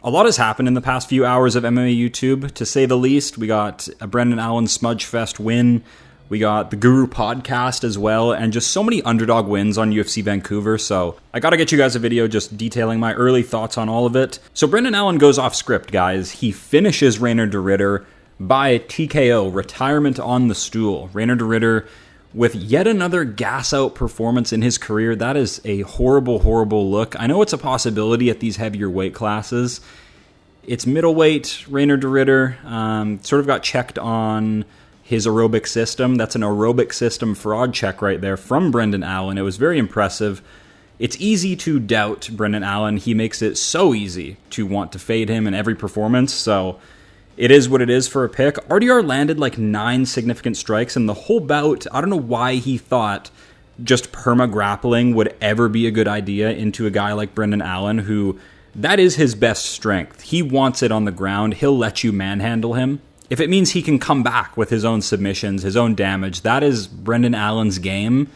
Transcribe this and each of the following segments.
A lot has happened in the past few hours of MMA YouTube, to say the least. We got a Brendan Allen Smudge Fest win. We got the Guru podcast as well, and just so many underdog wins on UFC Vancouver. So I gotta get you guys a video just detailing my early thoughts on all of it. So Brendan Allen goes off script, guys. He finishes Reinier de Ridder by TKO, retirement on the stool. Reinier de Ridder with yet another gas-out performance in his career. That is a horrible, horrible look. I know it's a possibility at these heavier weight classes. It's middleweight. Reinier de Ridder sort of got checked on his aerobic system. That's an aerobic system fraud check right there from Brendan Allen. It was very impressive. It's easy to doubt Brendan Allen. He makes it so easy to want to fade him in every performance, so it is what it is for a pick. RDR landed like 9 significant strikes in the whole bout. I don't know why he thought just perma-grappling would ever be a good idea into a guy like Brendan Allen, who that is his best strength. He wants it on the ground. He'll let you manhandle him. If it means he can come back with his own submissions, his own damage, that is Brendan Allen's game.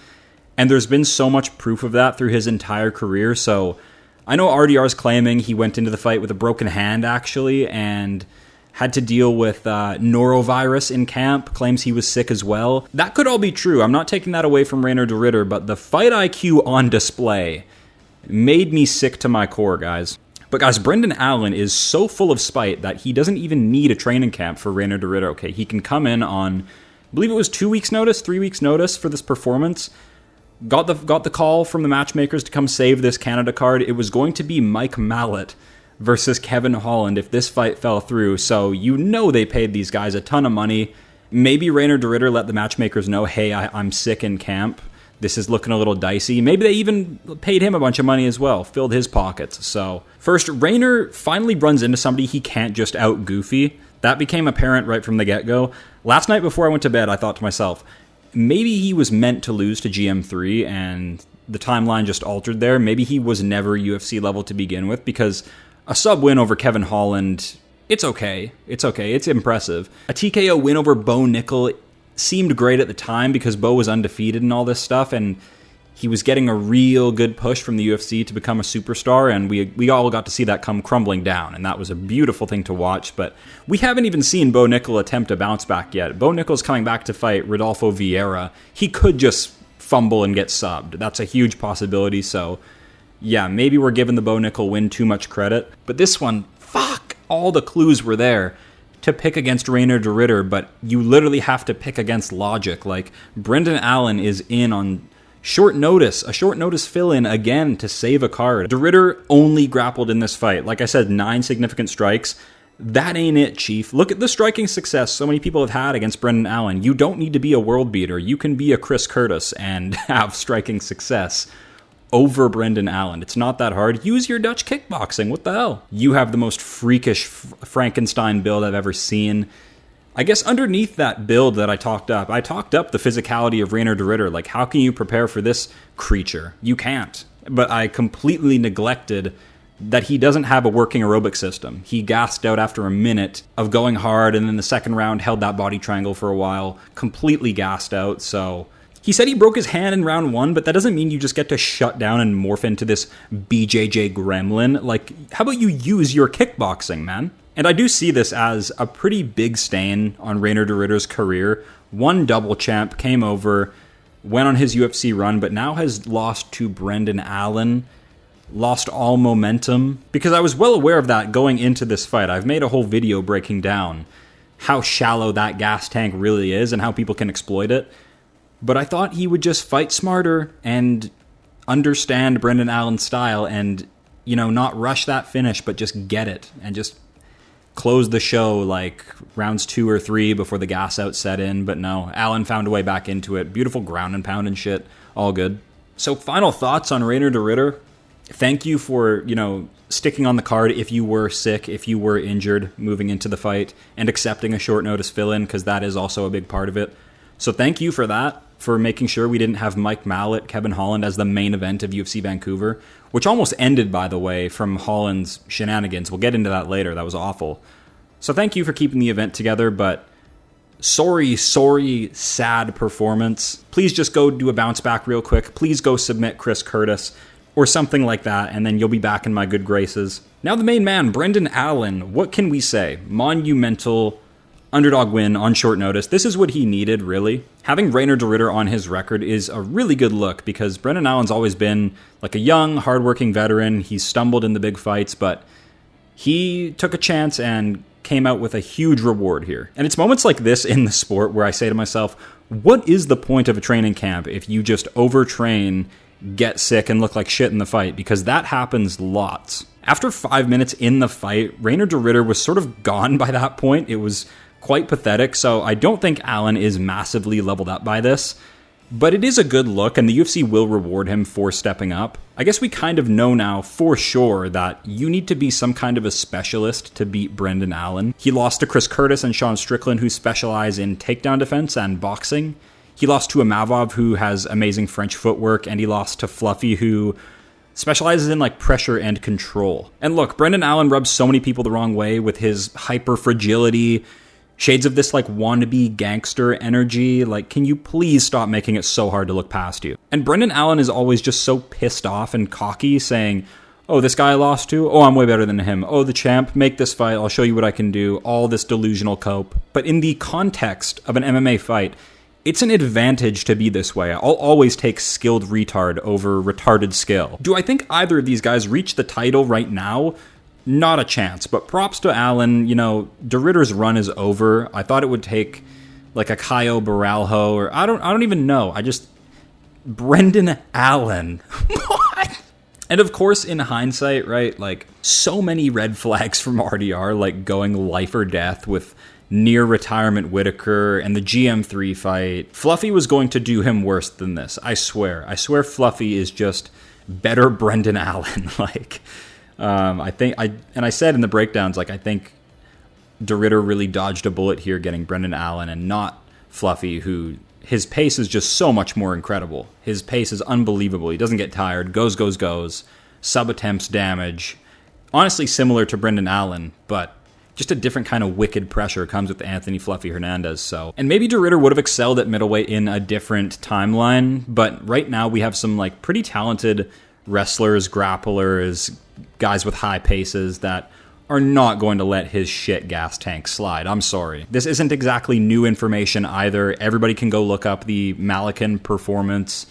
And there's been so much proof of that through his entire career. So I know RDR's claiming he went into the fight with a broken hand, actually, and had to deal with norovirus in camp, claims he was sick as well. That could all be true. I'm not taking that away from Reinier de Ridder, but the fight IQ on display made me sick to my core, guys. But guys, Brendan Allen is so full of spite that he doesn't even need a training camp for Reinier de Ridder. Okay, he can come in on, I believe it was 2 weeks notice, 3 weeks notice for this performance. Got the call from the matchmakers to come save this Canada card. It was going to be Mike Mallet versus Kevin Holland if this fight fell through. So you know they paid these guys a ton of money. Maybe Reinier de Ridder let the matchmakers know, hey, I'm sick in camp. This is looking a little dicey. Maybe they even paid him a bunch of money as well, filled his pockets. So first, Reinier finally runs into somebody he can't just out-goofy. That became apparent right from the get-go. Last night before I went to bed, I thought to myself, maybe he was meant to lose to GM3 and the timeline just altered there. Maybe he was never UFC level to begin with, because a sub win over Kevin Holland, it's okay. It's okay. It's impressive. A TKO win over Bo Nickel seemed great at the time because Bo was undefeated and all this stuff, and he was getting a real good push from the UFC to become a superstar, and we all got to see that come crumbling down, and that was a beautiful thing to watch. But we haven't even seen Bo Nickel attempt a bounce back yet. Bo Nickel's coming back to fight Rodolfo Vieira. He could just fumble and get subbed. That's a huge possibility, so yeah, maybe we're giving the Bo Nickel win too much credit. But this one, fuck, all the clues were there to pick against Reinier de Ridder, but you literally have to pick against logic. Like, Brendan Allen is in on short notice, a short notice fill-in again to save a card. De Ridder only grappled in this fight. Like I said, 9 significant strikes. That ain't it, Chief. Look at the striking success so many people have had against Brendan Allen. You don't need to be a world beater. You can be a Chris Curtis and have striking success over Brendan Allen. It's not that hard. Use your Dutch kickboxing. What the hell? You have the most freakish Frankenstein build I've ever seen. I guess underneath that build that I talked up the physicality of Reinier de Ridder. Like, how can you prepare for this creature? You can't. But I completely neglected that he doesn't have a working aerobic system. He gassed out after a minute of going hard, and then the second round held that body triangle for a while. Completely gassed out, so he said he broke his hand in round 1, but that doesn't mean you just get to shut down and morph into this BJJ gremlin. Like, how about you use your kickboxing, man? And I do see this as a pretty big stain on Reinier de Ridder's career. One double champ, came over, went on his UFC run, but now has lost to Brendan Allen, lost all momentum. Because I was well aware of that going into this fight. I've made a whole video breaking down how shallow that gas tank really is and how people can exploit it. But I thought he would just fight smarter and understand Brendan Allen's style and, you know, not rush that finish, but just get it and just close the show like rounds 2 or 3 before the gas out set in. But no, Allen found a way back into it. Beautiful ground and pound and shit. All good. So final thoughts on Reinier de Ridder. Thank you for, you know, sticking on the card if you were sick, if you were injured moving into the fight, and accepting a short notice fill-in, because that is also a big part of it. So thank you for that, for making sure we didn't have Mike Mallet, Kevin Holland as the main event of UFC Vancouver, which almost ended, by the way, from Holland's shenanigans. We'll get into that later. That was awful. So thank you for keeping the event together, but sorry, sad performance. Please just go do a bounce back real quick. Please go submit Chris Curtis. or something like that, and then you'll be back in my good graces. Now the main man, Brendan Allen. What can we say? Monumental underdog win on short notice. This is what he needed, really. Having Reinier de Ridder on his record is a really good look because Brendan Allen's always been like a young, hardworking veteran. He's stumbled in the big fights, but he took a chance and came out with a huge reward here. And it's moments like this in the sport where I say to myself, what is the point of a training camp if you just overtrain, get sick, and look like shit in the fight? Because that happens lots. After 5 minutes in the fight, Reinier de Ridder was sort of gone by that point. It was quite pathetic, so I don't think Allen is massively leveled up by this. But it is a good look, and the UFC will reward him for stepping up. I guess we kind of know now for sure that you need to be some kind of a specialist to beat Brendan Allen. He lost to Chris Curtis and Sean Strickland, who specialize in takedown defense and boxing. He lost to Amavov, who has amazing French footwork, and he lost to Fluffy, who specializes in like pressure and control. And look, Brendan Allen rubs so many people the wrong way with his hyper fragility, shades of this like wannabe gangster energy. Like, can you please stop making it so hard to look past you? And Brendan Allen is always just so pissed off and cocky, saying, oh, this guy I lost to? Oh, I'm way better than him. Oh, the champ, make this fight. I'll show you what I can do. All this delusional cope. But in the context of an MMA fight, it's an advantage to be this way. I'll always take skilled retard over retarded skill. Do I think either of these guys reach the title right now? Not a chance, but props to Allen. You know, de Ridder's run is over. I thought it would take like a Caio Baralho, or I don't even know. Brendan Allen. What? And of course, in hindsight, right, like so many red flags from RDR, like going life or death with near retirement Whitaker and the GM3 fight. Fluffy was going to do him worse than this. I swear Fluffy is just better Brendan Allen. Like, I said in the breakdowns, like, I think de Ridder really dodged a bullet here getting Brendan Allen and not Fluffy, who his pace is just so much more incredible. His pace is unbelievable. He doesn't get tired, goes, sub attempts damage. Honestly, similar to Brendan Allen, but just a different kind of wicked pressure comes with Anthony Fluffy Hernandez. So, and maybe de Ridder would have excelled at middleweight in a different timeline, but right now we have some like pretty talented wrestlers, grapplers, guys with high paces that are not going to let his shit gas tank slide. I'm sorry. This isn't exactly new information either. Everybody can go look up the Malacan performance.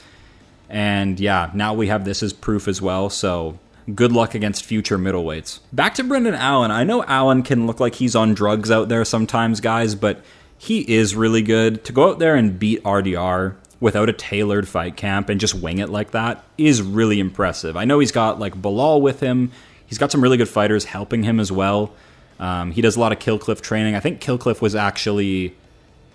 And yeah, now we have this as proof as well. So good luck against future middleweights. Back to Brendan Allen. I know Allen can look like he's on drugs out there sometimes, guys, but he is really good. To go out there and beat RDR without a tailored fight camp and just wing it like that is really impressive. I know he's got like Bilal with him. He's got some really good fighters helping him as well. He does a lot of Killcliff training. I think Killcliff was actually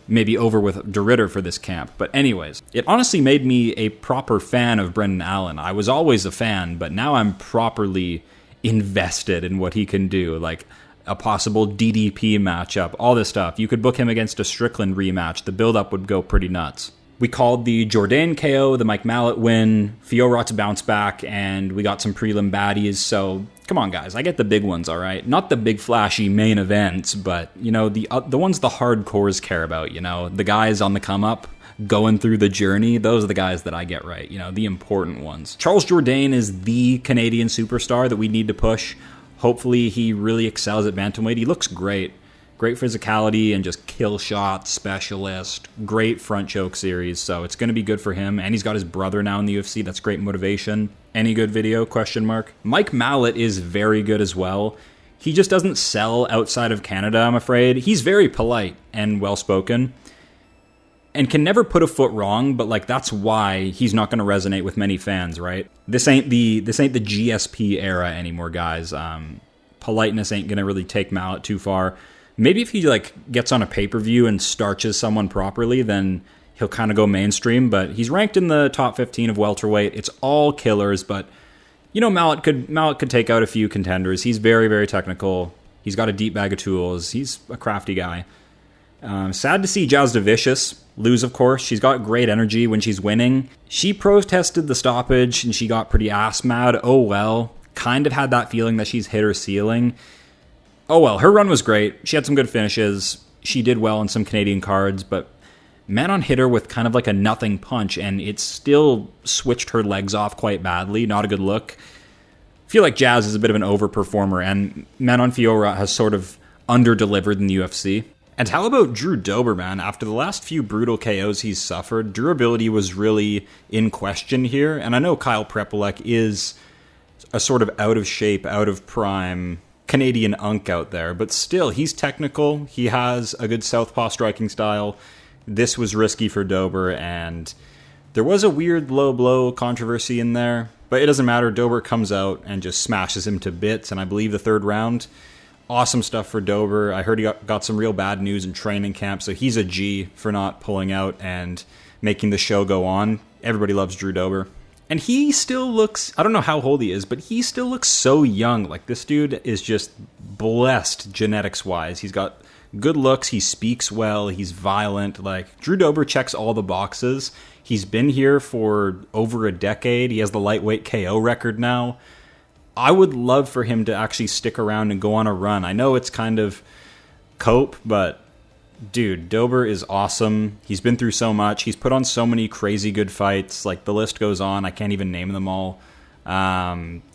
maybe over with de Ridder for this camp. But anyways, it honestly made me a proper fan of Brendan Allen. I was always a fan, but now I'm properly invested in what he can do. Like a possible DDP matchup, all this stuff. You could book him against a Strickland rematch. The build-up would go pretty nuts. We called the Jourdain KO, the Mike Mallet win, Fiorot's bounce back, and we got some prelim baddies. So come on, guys, I get the big ones, all right? Not the big flashy main events, but you know the ones the hardcores care about. You know, the guys on the come up, going through the journey. Those are the guys that I get right. You know, the important ones. Charles Jourdain is the Canadian superstar that we need to push. Hopefully, he really excels at bantamweight. He looks great. Great physicality and just kill shot specialist. Great front choke series, so it's going to be good for him. And he's got his brother now in the UFC. That's great motivation. Any good video? Question mark. Mike Mallet is very good as well. He just doesn't sell outside of Canada, I'm afraid. He's very polite and well-spoken and can never put a foot wrong, but like that's why he's not going to resonate with many fans, right? This ain't the GSP era anymore, guys. Politeness ain't going to really take Mallet too far. Maybe if he like gets on a pay-per-view and starches someone properly, then he'll kind of go mainstream. But he's ranked in the top 15 of welterweight. It's all killers, but you know Mallet could take out a few contenders. He's very, very technical. He's got a deep bag of tools. He's a crafty guy. Sad to see Jazz DeVicious lose, of course. She's got great energy when she's winning. She protested the stoppage and she got pretty ass mad. Oh well. Kind of had that feeling that she's hit her ceiling. Oh well, her run was great. She had some good finishes. She did well in some Canadian cards, but man on hit her with kind of like a nothing punch, and it still switched her legs off quite badly. Not a good look. I feel like Jazz is a bit of an overperformer, and man on Fiora has sort of under-delivered in the UFC. And how about Drew Dober, man? After the last few brutal KOs he's suffered, durability was really in question here. And I know Kyle Prepolek is a sort of out of shape, out of prime Canadian unk out there, but still, he's technical. He has a good southpaw striking style. This was risky for Dober, and there was a weird low blow controversy in there, but it doesn't matter. Dober comes out and just smashes him to bits, and I believe the third round. Awesome stuff for Dober. I heard he got some real bad news in training camp, so he's a G for not pulling out and making the show go on. Everybody loves Drew Dober. And he still looks, I don't know how old he is, but he still looks so young. Like, this dude is just blessed genetics-wise. He's got good looks, he speaks well, he's violent. Like, Drew Dober checks all the boxes. He's been here for over a decade. He has the lightweight KO record now. I would love for him to actually stick around and go on a run. I know it's kind of cope, but dude, Dober is awesome. He's been through so much. He's put on so many crazy good fights. Like, the list goes on. I can't even name them all.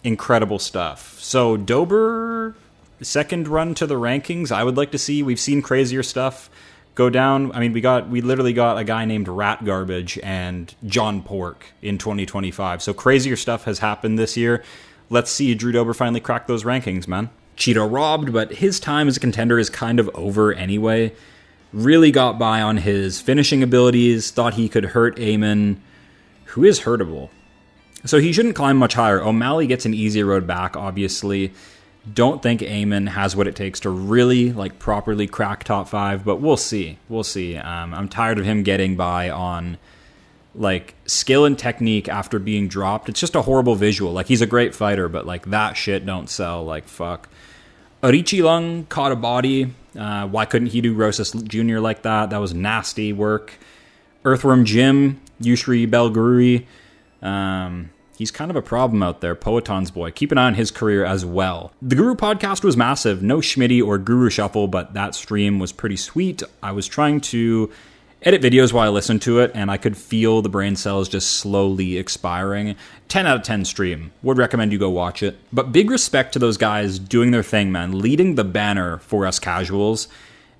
Incredible stuff. So Dober, second run to the rankings, I would like to see. We've seen crazier stuff go down. I mean, we literally got a guy named Rat Garbage and John Pork in 2025. So crazier stuff has happened this year. Let's see Drew Dober finally crack those rankings, man. Cheeto robbed, but his time as a contender is kind of over anyway. Really got by on his finishing abilities, thought he could hurt Eamon, who is hurtable. So he shouldn't climb much higher. O'Malley gets an easy road back, obviously. Don't think Eamon has what it takes to really, like, properly crack top 5, but we'll see. We'll see. I'm tired of him getting by on, like, skill and technique after being dropped. It's just a horrible visual. Like, he's a great fighter, but, like, that shit don't sell. Like, fuck. Arichi Lung caught a body. Why couldn't he do Rosas Jr. like that? That was nasty work. Earthworm Jim, Yushri Belguri. He's kind of a problem out there. Poeton's boy. Keep an eye on his career as well. The Guru podcast was massive. No Schmitty or Guru Shuffle, but that stream was pretty sweet. I was trying to edit videos while I listened to it, and I could feel the brain cells just slowly expiring. 10 out of 10 stream. Would recommend you go watch it. But big respect to those guys doing their thing, man. Leading the banner for us casuals.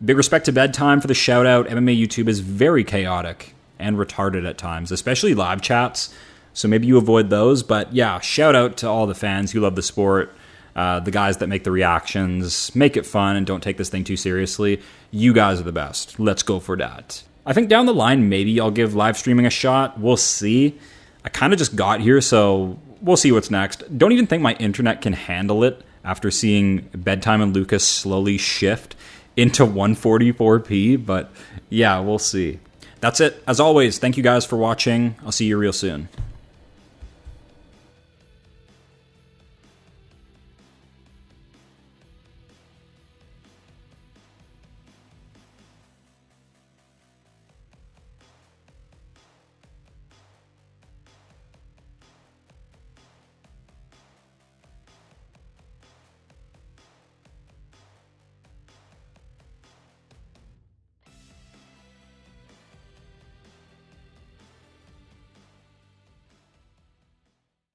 Big respect to Bedtime for the shout out. MMA YouTube is very chaotic and retarded at times, especially live chats. So maybe you avoid those. But yeah, shout out to all the fans who love the sport. The guys that make the reactions. Make it fun and don't take this thing too seriously. You guys are the best. Let's go for that. I think down the line, maybe I'll give live streaming a shot. We'll see. I kind of just got here, so we'll see what's next. Don't even think my internet can handle it after seeing Bedtime and Lucas slowly shift into 144p, but yeah, we'll see. That's it. As always, thank you guys for watching. I'll see you real soon.